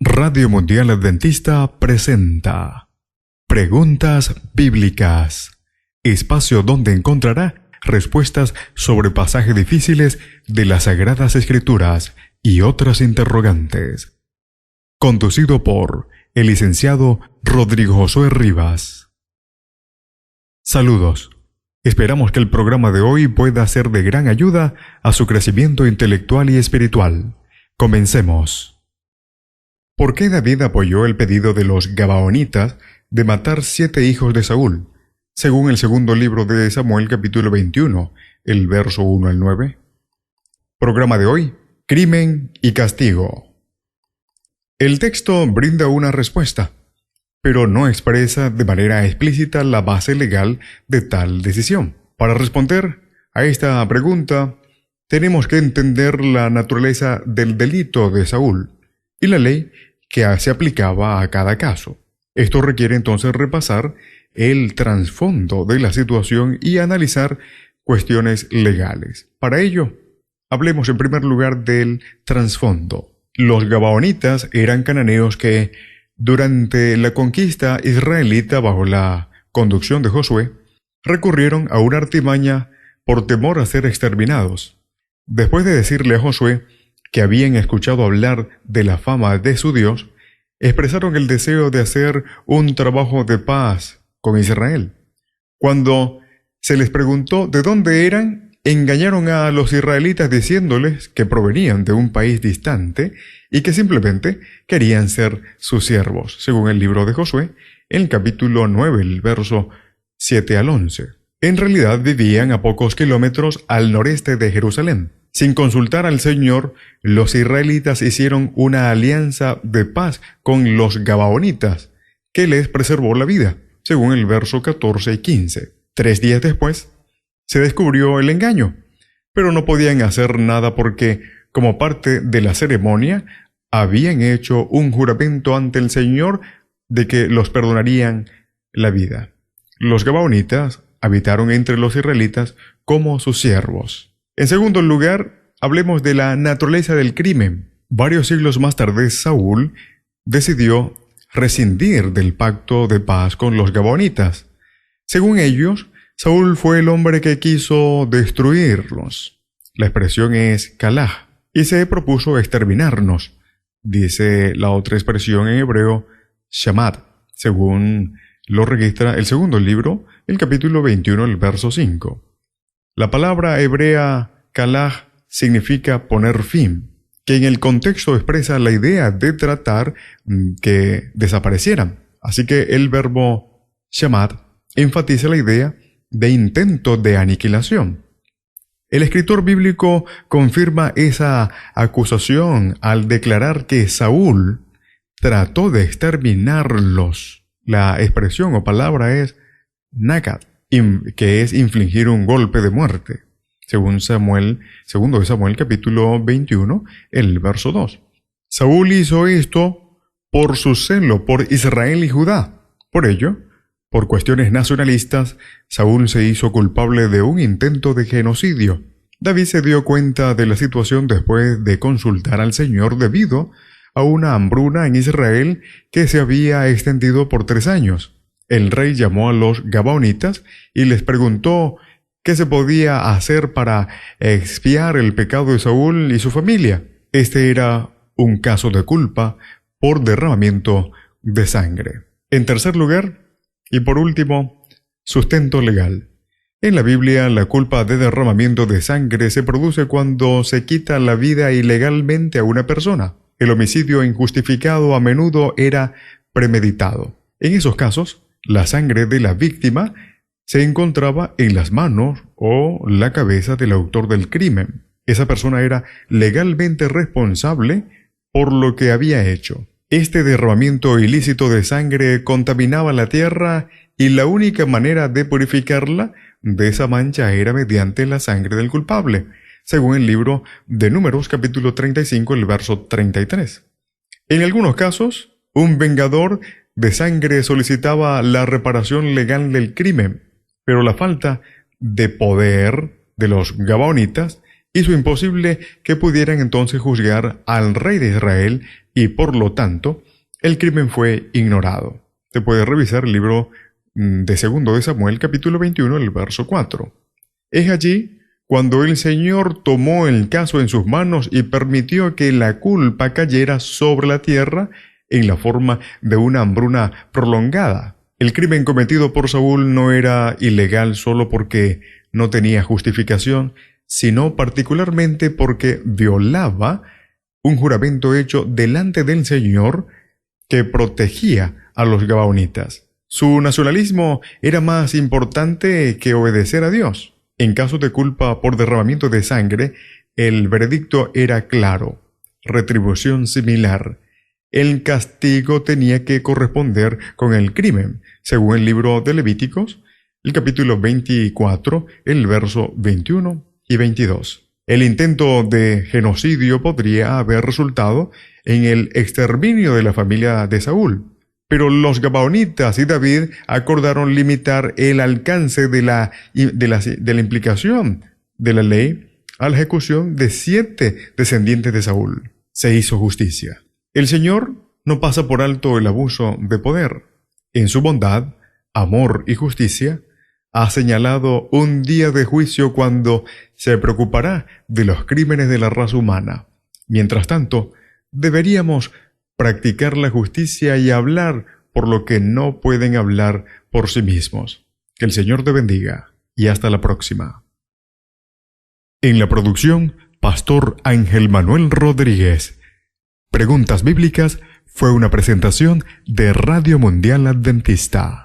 Radio Mundial Adventista presenta Preguntas Bíblicas, espacio donde encontrará respuestas sobre pasajes difíciles de las Sagradas Escrituras y otras interrogantes. Conducido por el licenciado Rodrigo Josué Rivas. Saludos. Esperamos que el programa de hoy pueda ser de gran ayuda a su crecimiento intelectual y espiritual. Comencemos. ¿Por qué David apoyó el pedido de los Gabaonitas de matar 7 hijos de Saúl, según el segundo libro de Samuel capítulo 21, el verso 1 al 9? Programa de hoy, crimen y castigo. El texto brinda una respuesta, pero no expresa de manera explícita la base legal de tal decisión. Para responder a esta pregunta, tenemos que entender la naturaleza del delito de Saúl y la ley que se aplicaba a cada caso. Esto requiere entonces repasar el trasfondo de la situación y analizar cuestiones legales. Para ello, hablemos en primer lugar del trasfondo. Los Gabaonitas eran cananeos que, durante la conquista israelita bajo la conducción de Josué, recurrieron a una artimaña por temor a ser exterminados. Después de decirle a Josué que habían escuchado hablar de la fama de su Dios, expresaron el deseo de hacer un trabajo de paz con Israel. Cuando se les preguntó de dónde eran, engañaron a los israelitas diciéndoles que provenían de un país distante y que simplemente querían ser sus siervos, según el libro de Josué, en el capítulo 9, el verso 7 al 11. En realidad vivían a pocos kilómetros al noreste de Jerusalén. Sin consultar al Señor, los israelitas hicieron una alianza de paz con los Gabaonitas, que les preservó la vida, según el verso 14 y 15. 3 días después, se descubrió el engaño, pero no podían hacer nada porque, como parte de la ceremonia, habían hecho un juramento ante el Señor de que los perdonarían la vida. Los Gabaonitas habitaron entre los israelitas como sus siervos. En segundo lugar, hablemos de la naturaleza del crimen. Varios siglos más tarde, Saúl decidió rescindir del pacto de paz con los Gabaonitas. Según ellos, Saúl fue el hombre que quiso destruirlos. La expresión es Kalah, y se propuso exterminarnos. Dice la otra expresión en hebreo, Shamad, según lo registra el segundo libro, el capítulo 21, el verso 5. La palabra hebrea Kalah significa poner fin, que en el contexto expresa la idea de tratar que desaparecieran. Así que el verbo shamad enfatiza la idea de intento de aniquilación. El escritor bíblico confirma esa acusación al declarar que Saúl trató de exterminarlos. La expresión o palabra es nakad, que es infligir un golpe de muerte, según segundo de Samuel capítulo 21, el verso 2. Saúl hizo esto por su celo por Israel y Judá. Por ello, por cuestiones nacionalistas, Saúl se hizo culpable de un intento de genocidio. David se dio cuenta de la situación después de consultar al Señor debido a una hambruna en Israel que se había extendido por 3 años. El rey llamó a los Gabaonitas y les preguntó qué se podía hacer para expiar el pecado de Saúl y su familia. Este era un caso de culpa por derramamiento de sangre. En tercer lugar, y por último, sustento legal. En la Biblia, la culpa de derramamiento de sangre se produce cuando se quita la vida ilegalmente a una persona. El homicidio injustificado a menudo era premeditado. En esos casos, la sangre de la víctima se encontraba en las manos o la cabeza del autor del crimen. Esa persona era legalmente responsable por lo que había hecho. Este derramamiento ilícito de sangre contaminaba la tierra y la única manera de purificarla de esa mancha era mediante la sangre del culpable, según el libro de Números capítulo 35, el verso 33. En algunos casos, un vengador de sangre solicitaba la reparación legal del crimen, pero la falta de poder de los Gabaonitas hizo imposible que pudieran entonces juzgar al rey de Israel y por lo tanto el crimen fue ignorado. Se puede revisar el libro de 2 de Samuel, capítulo 21, el verso 4. Es allí cuando el Señor tomó el caso en sus manos y permitió que la culpa cayera sobre la tierra en la forma de una hambruna prolongada. El crimen cometido por Saúl no era ilegal solo porque no tenía justificación, sino particularmente porque violaba un juramento hecho delante del Señor que protegía a los gabaonitas. Su nacionalismo era más importante que obedecer a Dios. En caso de culpa por derramamiento de sangre, el veredicto era claro: retribución similar. El castigo tenía que corresponder con el crimen, según el libro de Levíticos, el capítulo 24, el verso 21 y 22. El intento de genocidio podría haber resultado en el exterminio de la familia de Saúl, pero los gabaonitas y David acordaron limitar el alcance de la implicación de la ley a la ejecución de 7 descendientes de Saúl. Se hizo justicia. El Señor no pasa por alto el abuso de poder. En su bondad, amor y justicia, ha señalado un día de juicio cuando se preocupará de los crímenes de la raza humana. Mientras tanto, deberíamos practicar la justicia y hablar por lo que no pueden hablar por sí mismos. Que el Señor te bendiga y hasta la próxima. En la producción, Pastor Ángel Manuel Rodríguez. Preguntas Bíblicas fue una presentación de Radio Mundial Adventista.